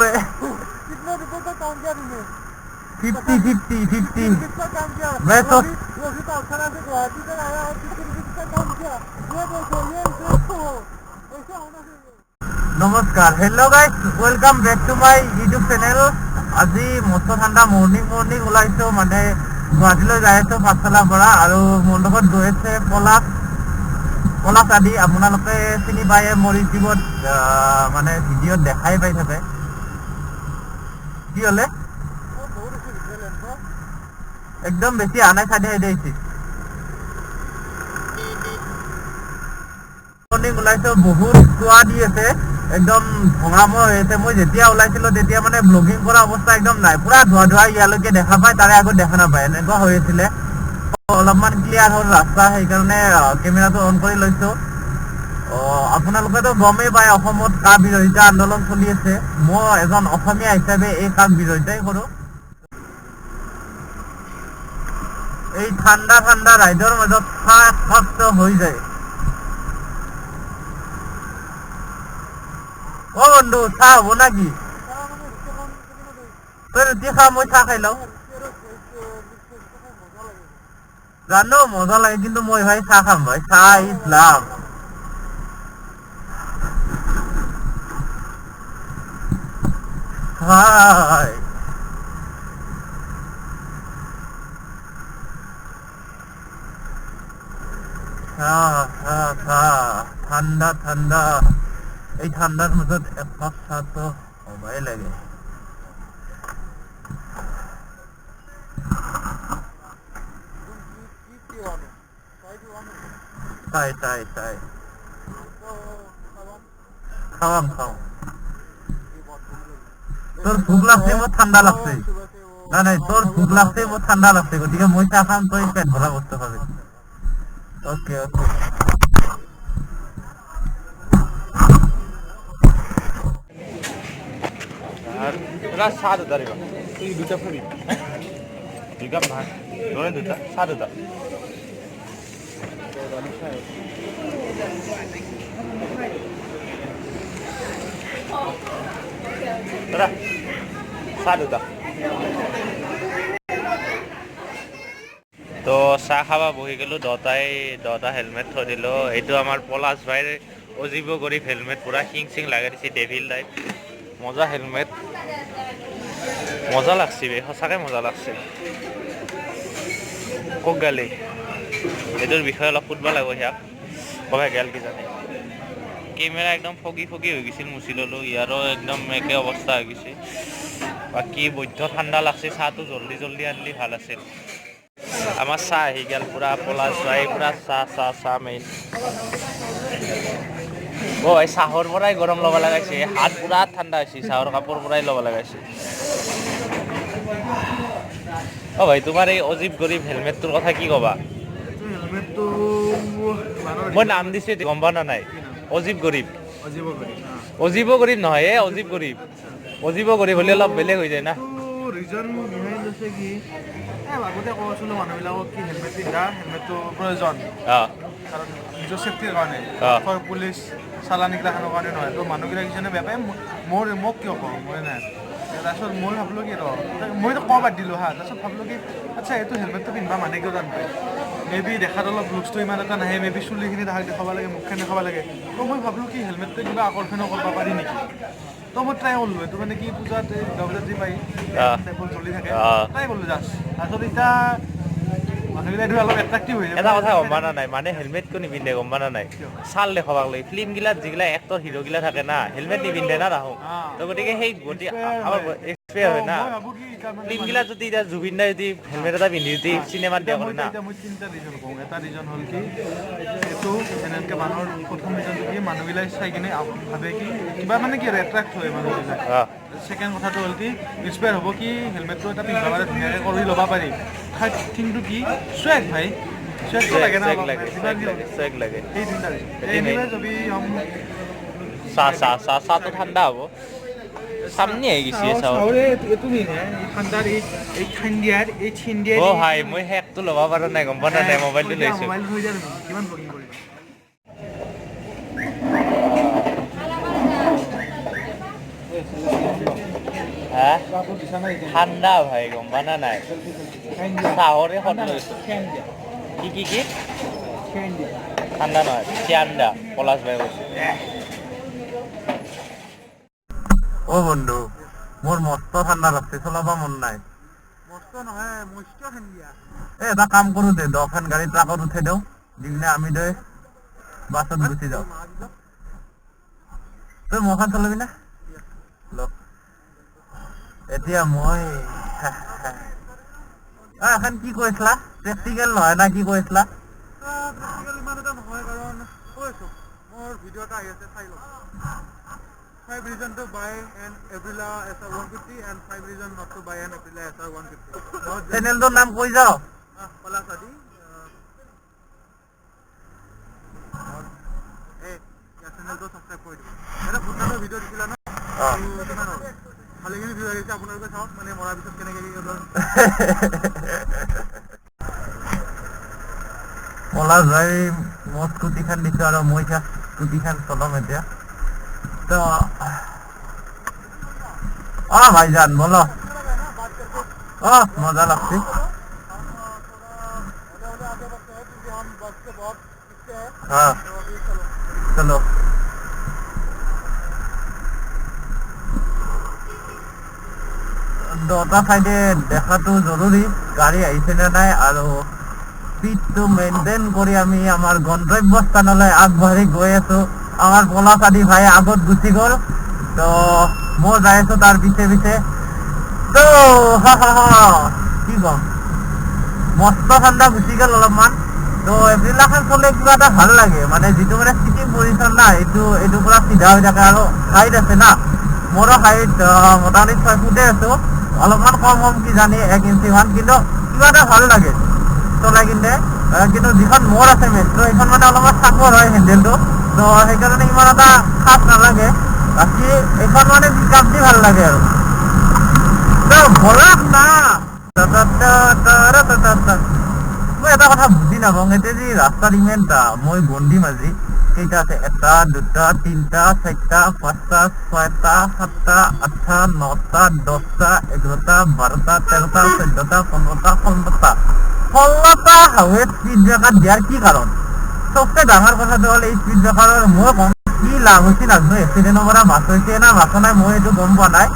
कितने रुपए का काम किया तुमने? 50 कितना काम किया? मैं तो रोहित अक्षरा से गुवाहाटी तक आया और 50 रुपए कितना काम किया? ये देखो ये देखो ऐसा होना चाहिए। নমস্কাৰ hello' guys welcome back to my YouTube channel. আজি মস্ত ঠাণ্ডা মৰ্ণিং ওলাইছোঁ, মানে গুৱাহাটীলৈ যাই আছোঁ পাঠশালাৰ পৰা, আৰু মোৰ লগত গৈ আছে পলাশ আদি। আপোনালোকে চিনি পায়ে, মোৰ ইউটিউবত মানে ভিডিঅ'ত দেখাই পাই থাকে। কি হ'লে একদম বেছি অহা নাই, চাইডে আহিছে। মৰ্ণিং ওলাইছোঁ, বহুত কুঁৱা দি আছে, একদম ভঙাময় হৈ আছে। মই যেতিয়া ওলাইছিলোঁ তেতিয়া মানে ব্লগিং কৰা অৱস্থা একদম নাই, পুৰা ধোৱা ইয়ালৈকে দেখা পায়, তাৰে আগত দেখা নাপায়, এনেকুৱা হৈ আছিলে। অলপমান ক্লিয়াৰ হ'ল ৰাস্তা, সেইকাৰণে কেমেৰাটো অন কৰি লৈছোঁ। আপোনালোকেতো গমেই পায় অসমত কা বিৰোধিতা আন্দোলন চলি আছে। মই এজন অসমীয়া হিচাপে এই কাক বিৰোধিতাই কৰোঁ। এই ঠাণ্ডা ৰাইডৰ মাজত চাহ কষ্ট হৈ যায়। অ বন্ধু, চাহ হ'ব নাকি? তই ৰুটি খা, মই চাহ খাই লওঁ। জানো মজা লাগে, কিন্তু মই ভাই চাহ খাম, ভাই চাহ ইজ লাভ। হাই ঠাণ্ডা এই ঠাণ্ডাৰ মাজত একাপ চাহটো হ'বই লাগে। চাই খাওয়াম তোৰ ভোক লাগছে, মোৰ ঠাণ্ডা লাগছে। নাই তোৰ ভোক লাগছে, মোৰ ঠাণ্ডা লাগছে, গতিকে মই চাহ খাম, তই পেট ভরা বস্তু খাবি। ওকে सात हजार दुटा फ्री दुटा भाग दोनों दुटा 7,000 7,000 তো চাহ খাবা বহি গেলো, দহটা হেলমেট থৈ দিলো। এইটো আমাৰ পলাশ ভাইৰ অজীৱ গৰীব হেলমেট, পুৰা শিং লাগাই দিছে, ডেভিল টাইপ মজা হেলমেট, মজা লাগছে বে, সঁচাকৈ মজা লাগছে। কক গালি এইটোৰ বিষয়ে অলপ সুধিব লাগিব সিয়াক, কবাই গেল কি জানে। কেমেৰা একদম ফগি হৈ গৈছিল, মুচি ল'লোঁ, ইয়াৰো একদম একে অৱস্থা হৈ গৈছে। বাকী বৈদ্য ঠাণ্ডা লাগছে, চাহটো জল্দি আনলি ভাল আছিল। আমাৰ চাহ আহি গেল, পুৰা পলাশ ভাই পুৰা চাহ মেইন। এই চাহৰ পৰাই গৰম ল'ব লগাইছে, হাত পুৰা ঠাণ্ডা হৈছে, চাহৰ কাপোৰ পৰাই ল'ব লগাইছে। ভাই তোমাৰ এই অজীৱ গৰীব হেলমেটটোৰ কথা কি ক'বা? মই নাম দিছোঁ, গম পোৱা না নাই? অজীৱ গৰীব নহয়, অজীৱ গৰীব হ'লে অলপ বেলেগ হৈ যায় না। ৰিজন বিহাইণ্ড হৈছে কি, আগতে কৈছিলোঁ মানুহবিলাকক কি হেলমেট পিন্ধা, হেলমেটটো প্ৰয়োজন, কাৰণ নিজৰ ছেফটিৰ কাৰণে, পুলিচ চালান এইগিলাখনৰ কাৰণে নহয়। তো মানুহবিলাক কিছুমানে বেয়া পায়, মোক কিয় কওঁ মই নাই। তাৰপিছত মই ভাবিলোঁ কি মইতো ক'ব বাদ দিলোঁ হা, তাৰপিছত ভাবিলোঁ কি আচ্ছা এইটো হেলমেটটো পিন্ধিবা মানে কিয় জান পায়, মেবি দেখাত অলপ লুকছটো ইমান এটা নাহে, মেবি চুলিখিনি তাহাক দেখাব লাগে, মুখখন দেখাব লাগে। তো মই ভাবিলোঁ কি হেলমেটটো কিবা আকৰ্ষণীয় কৰিব পাৰি নেকি, তো মই ট্ৰাই কৰিলোঁ। এইটো মানে কি পূজাত গাঁৱত যি পাৰি টাইপত চলি থাকে, ট্ৰাই কৰিলোঁ জাষ্ট। তাৰপিছত এতিয়া মানুহবিলাক অলপ এট্ৰেক্টিভ হৈ যায়। এটা কথা গম পোৱা নাই, মানে হেলমেট কিয় নিপিন্ধে গম পোৱা নাই? চাল দেখাবাক লাগে। ফিল্মগিলাত যিগিলা এক্টৰ হিৰোগিলা থাকে না, হেলমেট নিপিন্ধে না তাহোঁ, তো গতিকে সেই আমাৰ এক্সপায়াৰ হয় না। ফিল্মগিলা যদি এতিয়া জুবিন দাই যদি হেলমেট এটা পিন্ধি যদি চিনেমাত দিয়া কৰে না। মই তিনিটা ৰিজন কওঁ। এটা ৰিজন হ'ল কি, এইটো এনেকৈ মানুহৰ প্ৰথম ৰিজনটো কি, মানুহবিলাক চাই কিনে ভাবে কি কিবা মানে কি আৰু এট্ৰেক্ট হয় মানুহবিলাক। ছেকেণ্ড কথাটো হ'ল কি, ইনস্পায়াৰ হ'ব কি হেলমেটটো এটা পিন্ধিব পাৰে, ধুনীয়াকৈ কৰি ল'ব পাৰি। থাৰ্ড থিংটো কি, চুৱেগ ভাই, চুৱেগটো লাগে না, চেক লাগে। সেই তিনিটা ৰিজন। যদি চাহটো ঠাণ্ডা হ'ব, সামনে আহি গৈছে এইটো ঠাণ্ডাৰ এই ঠাণ্ডিয়াৰ এই ছিণ্ডিয়াৰ। অ ভাই মই হেকটো ল'ব পৰা নাই, গম পোৱা নাই? মোবাইলটো লৈছোঁ। মোবাইল থৈ দিয়া, কিমান ব্লগিং কৰিবা। হ্যাঁ বাবু বিছানা এই ঠান্ডা ভাই গম পানা নাই চাহৰে সদ লৈছো ফ্যান দিয়া কি ফ্যান দিয়া ঠাণ্ডা নহয় চিয়াণ্ডা পলাশ ভাই কৈছে ও বন্ধু মোৰ মস্ত ঠাণ্ডা লাগছে চলাব মন নাই মস্ত নহয় মস্ত ফ্যান দিয়া এটা কাম কৰো দে 10 খান গাড়ী ট্ৰাকত উঠাই দিওঁ দি কিনে আমি দে বাছত গুচি যাওঁ তই মোৰখন চলাবি না ল এতিয়া মই এখন কি কৈছিলা প্ৰেক্টিকেল নহয় না কি কৈছিলা প্ৰেক্টিকেল ইমান এটা নহয় কাৰণ কৈছো মোৰ ভিডিঅ' এটা আহি আছে চাই লওক 5 reason to buy an Aprilia SR 150 and 5 reason not to buy an Aprilia SR 150 চেনেলটোৰ নাম কৈ যাওঁ পলাশ আদি ইয়াৰ চেনেলটো ছাবস্ক্ৰাইব কৰি দিব এটা ভূটানৰ ভিডিঅ' দিছিলা ন কিমান হ'ল ভালেখিনি ভিডিঅ' আহিছে আপোনালোকে চাওক মানে মৰাৰ পিছত কেনেকৈ পলাশ ভাই মোৰ স্কুটিখন দিছোঁ আৰু মই এতিয়া স্কুটিখন চলাম এতিয়া তো ভাইজান বলো মজা লাগছে हाँ चलो দুটা সাইডে দেখাটো জৰুৰী গাড়ী আহিছে নে নাই আৰু স্পীডটো মেইনটেইন কৰি আমি আমাৰ গন্তব্যস্থানলৈ আগবাঢ়ি গৈ আছো আমাৰ পলাশ আদি ভাই আগত গুচি গ'ল তো মই যাই আছো তাৰ পিছে পিছে তো কি কম মস্ত ঠাণ্ডা গুচি গ'ল অলপমান তো এপ্ৰিলাখন চলে কিবা এটা ভাল লাগে মানে যিটো মানে চিটিং পজিশ্যন না এইটো পুৰা চিধা হৈ থাকে আৰু হাইট আছে না মোৰো হাইট মোটামুটি 6 ফুটে আছো অলপমান কম কিজানি 1 ইঞ্চি মান কিন্তু কিবা এটা ভাল লাগে চলাই কিনে কিন্তু যিখন মোৰ আছে মেট্ৰ' এইখন মানে অলপমান চাপৰ হয় হেণ্ডেলটো তো সেইকাৰণে ইমান এটা খাপ নালাগে বাকী এইখন মানে পিকআপ দি ভাল লাগে আৰু তো বলক না মই এটা কথা বুজি নাপাওঁ এতিয়া যে ৰাস্তাত ইমান মই গন্দি মাজি কেইটা আছে 1 2 3 4 5 6 7 8 9 10 11 12 13 14 15 16টা হাৱে স্পীড ব্ৰেকাৰ দিয়াৰ কি কাৰণ চবচে ডাঙৰ কথাটো হ'ল এই স্পীড ব্ৰেকাৰৰ মই কম কি লাভ হৈছে নাজানো এক্সিডেণ্টৰ পৰা বাচ হৈছে না বাচা নাই মই এইটো গম পোৱা নাই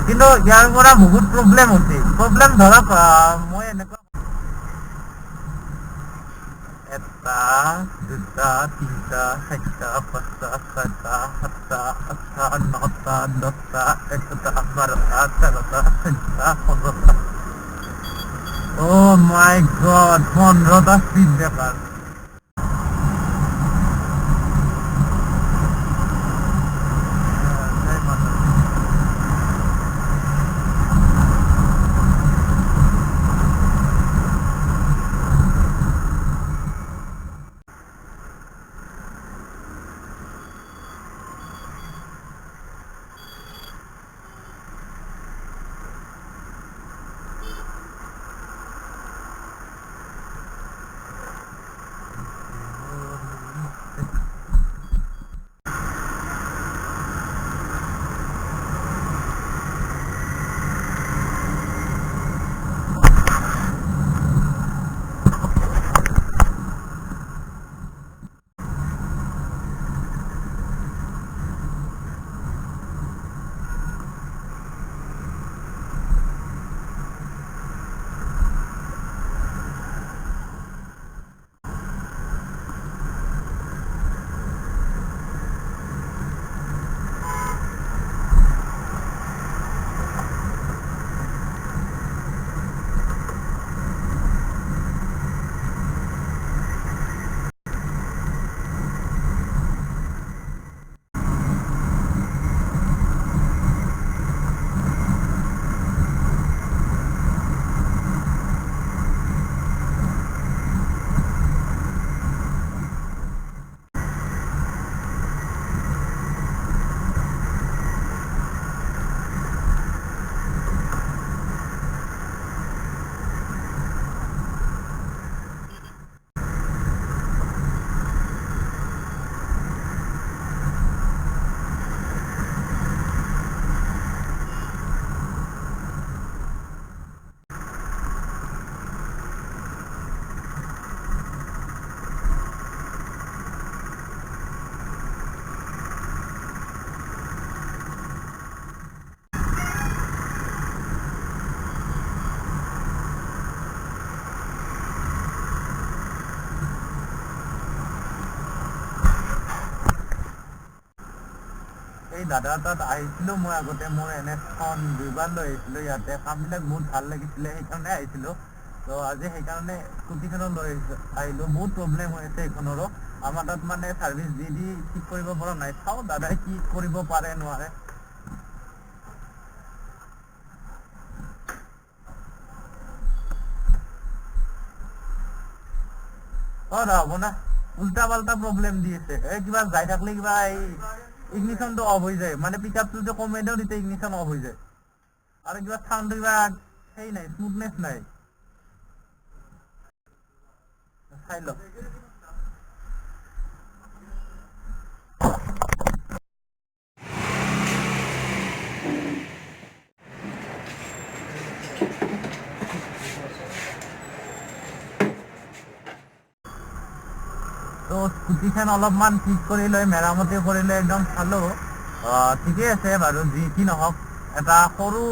কিন্তু ইয়াৰ পৰা বহুত প্ৰব্লেম হৈছে প্ৰব্লেম ধৰক মই এনেকুৱা 1 2 3 4 5 6 7 8 9 10 11 12 13 14 Oh my god, 15টা স্পীড ব্ৰেকাৰ এই দাদাৰ তাত আহিছিলোঁ মই আগতে মোৰ NS-খন 2বাৰ লৈ আহিছিলোঁ ইয়াতে কামবিলাক বহুত ভাল লাগিছিলে সেইকাৰণে আহিছিলোঁ তো আজি সেইকাৰণে স্কুটিখনো লৈ আহিলোঁ বহুত প্ৰব্লেম হৈ আছে এইখনৰো আমাৰ তাত মানে ছাৰ্ভিচ দি ঠিক কৰিব পৰা নাই চাওঁ দাদাই কি কৰিব পাৰে নোৱাৰে দাদা হ'ব না উল্টা পাল্টা প্ৰব্লেম দি আছে এই কিবা যাই থাকিলে কিবা এই ইগনিশ্যনটো অফ হৈ যায় মানে পিকআপটো যে কমাই দিওঁ তেতিয়া ইগনিশ্যন অফ হৈ যায় আৰু কিবা চাউণ্ডটো কিবা সেই নাই স্মুথনেছ নাই চাই লওক তো স্কুটিখন অলপমান ঠিক কৰি লৈ মেৰামতি কৰি লৈ একদম চালোঁ ঠিকেই আছে বাৰু যি কি নহওক এটা সৰু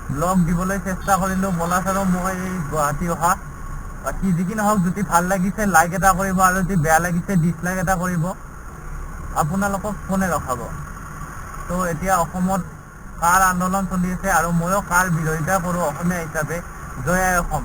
ব্লগ দিবলৈ চেষ্টা কৰিলোঁ বলাছ আৰু মই গুৱাহাটী অহা বাকী যি কি নহওক যদি ভাল লাগিছে লাইক এটা কৰিব আৰু যদি বেয়া লাগিছে ডিছলাইক এটা কৰিব আপোনালোকক কোনে ৰখাব তো এতিয়া অসমত কাৰ আন্দোলন চলি আছে আৰু ময়ো কাৰ বিৰোধিতা কৰোঁ অসমীয়া হিচাপে জয় আই অসম